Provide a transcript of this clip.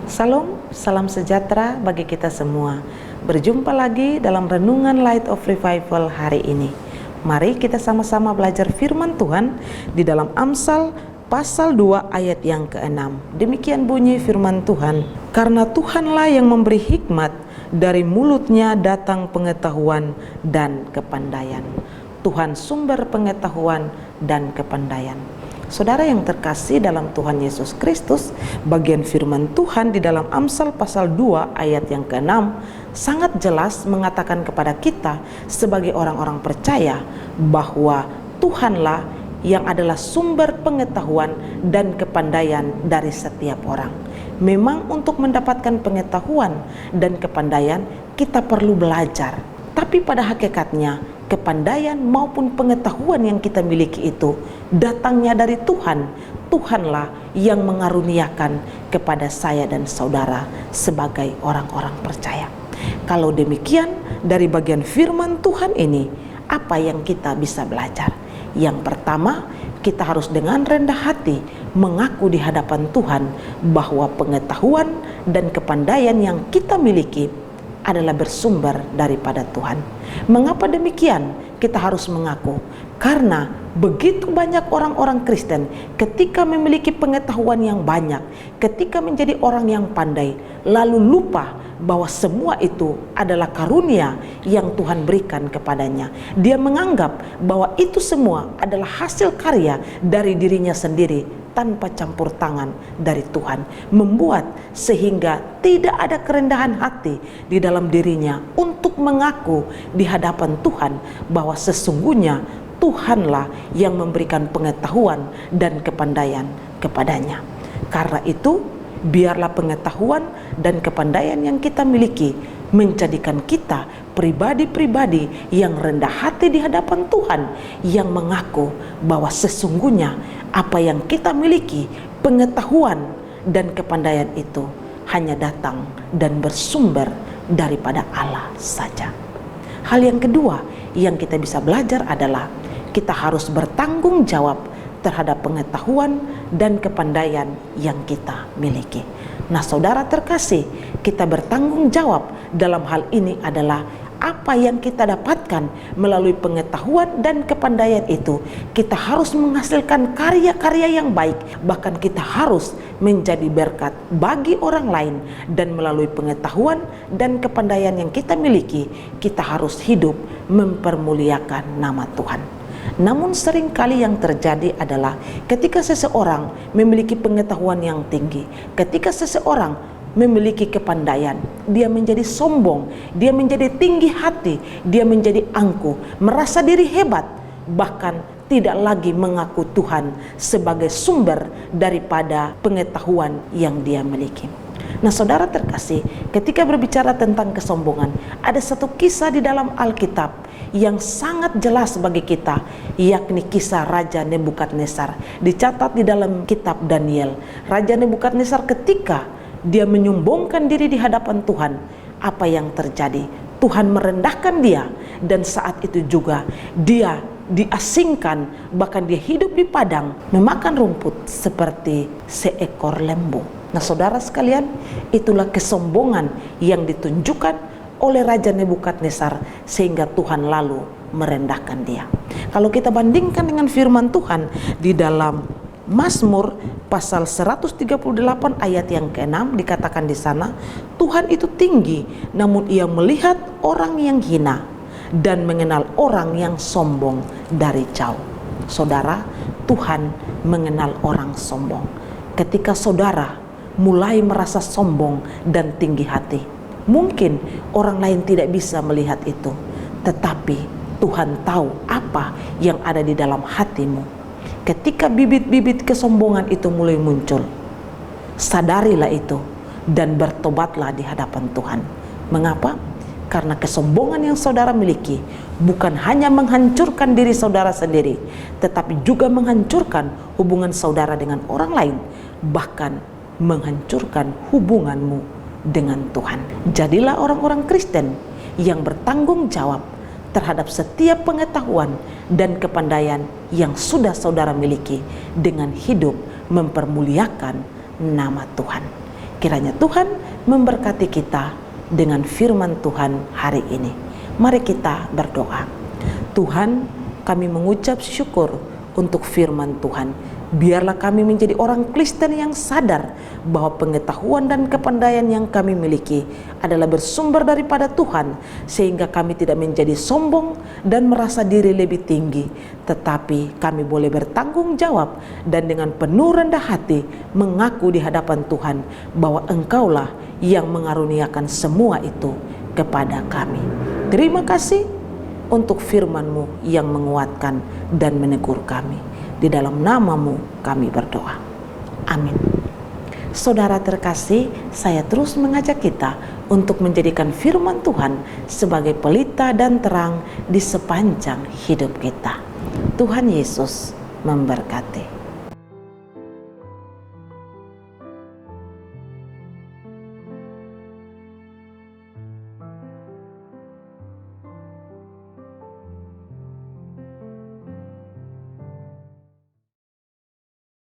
Salam, salam sejahtera bagi kita semua. Berjumpa lagi dalam Renungan Light of Revival hari ini. Mari kita sama-sama belajar firman Tuhan di dalam Amsal pasal 2 ayat yang ke-6. Demikian bunyi firman Tuhan, "Karena Tuhanlah yang memberi hikmat, dari mulutnya datang pengetahuan dan kepandaian." Tuhan sumber pengetahuan dan kepandaian. Saudara yang terkasih dalam Tuhan Yesus Kristus, bagian firman Tuhan di dalam Amsal pasal 2 ayat yang ke-6 sangat jelas mengatakan kepada kita sebagai orang-orang percaya bahwa Tuhanlah yang adalah sumber pengetahuan dan kepandaian dari setiap orang. Memang untuk mendapatkan pengetahuan dan kepandaian kita perlu belajar, tapi pada hakikatnya kepandaian maupun pengetahuan yang kita miliki itu datangnya dari Tuhan. Tuhanlah yang mengaruniakan kepada saya dan saudara sebagai orang-orang percaya. Kalau demikian, dari bagian firman Tuhan ini, apa yang kita bisa belajar? Yang pertama, kita harus dengan rendah hati mengaku di hadapan Tuhan bahwa pengetahuan dan kepandaian yang kita miliki adalah bersumber daripada Tuhan. Mengapa demikian? Kita harus mengaku karena begitu banyak orang-orang Kristen ketika memiliki pengetahuan yang banyak, ketika menjadi orang yang pandai, lalu lupa bahwa semua itu adalah karunia yang Tuhan berikan kepadanya. Dia menganggap bahwa itu semua adalah hasil karya dari dirinya sendiri tanpa campur tangan dari Tuhan, membuat sehingga tidak ada kerendahan hati di dalam dirinya untuk mengaku di hadapan Tuhan bahwa sesungguhnya Tuhanlah yang memberikan pengetahuan dan kepandaian kepadanya. Karena itu, biarlah pengetahuan dan kepandaian yang kita miliki menjadikan kita pribadi-pribadi yang rendah hati di hadapan Tuhan, yang mengaku bahwa sesungguhnya apa yang kita miliki, pengetahuan dan kepandaian itu hanya datang dan bersumber daripada Allah saja. Hal yang kedua yang kita bisa belajar adalah kita harus bertanggung jawab terhadap pengetahuan dan kepandaian yang kita miliki. Nah, saudara terkasih, kita bertanggung jawab dalam hal ini adalah apa yang kita dapatkan melalui pengetahuan dan kepandaian itu. Kita harus menghasilkan karya-karya yang baik, bahkan kita harus menjadi berkat bagi orang lain. Dan melalui pengetahuan dan kepandaian yang kita miliki, kita harus hidup mempermuliakan nama Tuhan. Namun seringkali yang terjadi adalah ketika seseorang memiliki pengetahuan yang tinggi, ketika seseorang memiliki kepandaian, dia menjadi sombong, dia menjadi tinggi hati, dia menjadi angkuh, merasa diri hebat, bahkan tidak lagi mengaku Tuhan sebagai sumber daripada pengetahuan yang dia miliki. Nah, saudara terkasih, ketika berbicara tentang kesombongan, ada satu kisah di dalam Alkitab yang sangat jelas bagi kita, yakni kisah Raja Nebukadnezar. Dicatat di dalam kitab Daniel. Raja Nebukadnezar ketika dia menyombongkan diri di hadapan Tuhan, apa yang terjadi? Tuhan merendahkan dia, dan saat itu juga dia diasingkan, bahkan dia hidup di padang memakan rumput seperti seekor lembu. Nah, saudara sekalian, itulah kesombongan yang ditunjukkan oleh Raja Nebukadnezar sehingga Tuhan lalu merendahkan dia. Kalau kita bandingkan dengan firman Tuhan di dalam Mazmur pasal 138 ayat yang ke-6, dikatakan di sana, Tuhan itu tinggi, namun ia melihat orang yang hina dan mengenal orang yang sombong dari jauh. Saudara, Tuhan mengenal orang sombong. Ketika saudara mulai merasa sombong dan tinggi hati, mungkin orang lain tidak bisa melihat itu, tetapi Tuhan tahu apa yang ada di dalam hatimu. Ketika bibit-bibit kesombongan itu mulai muncul, sadarilah itu dan bertobatlah di hadapan Tuhan. Mengapa? Karena kesombongan yang saudara miliki bukan hanya menghancurkan diri saudara sendiri, tetapi juga menghancurkan hubungan saudara dengan orang lain, bahkan menghancurkan hubunganmu dengan Tuhan. Jadilah orang-orang Kristen yang bertanggung jawab terhadap setiap pengetahuan dan kepandaian yang sudah saudara miliki dengan hidup mempermuliakan nama Tuhan. Kiranya Tuhan memberkati kita dengan firman Tuhan hari ini. Mari kita berdoa. Tuhan, kami mengucap syukur untuk firman Tuhan. Biarlah kami menjadi orang Kristen yang sadar bahwa pengetahuan dan kepandaian yang kami miliki adalah bersumber daripada Tuhan, sehingga kami tidak menjadi sombong dan merasa diri lebih tinggi, tetapi kami boleh bertanggung jawab dan dengan penuh rendah hati mengaku di hadapan Tuhan bahwa Engkaulah yang mengaruniakan semua itu kepada kami. Terima kasih untuk firman-Mu yang menguatkan dan menegur kami. Di dalam nama-Mu kami berdoa. Amin. Saudara terkasih, saya terus mengajak kita untuk menjadikan firman Tuhan sebagai pelita dan terang di sepanjang hidup kita. Tuhan Yesus memberkati.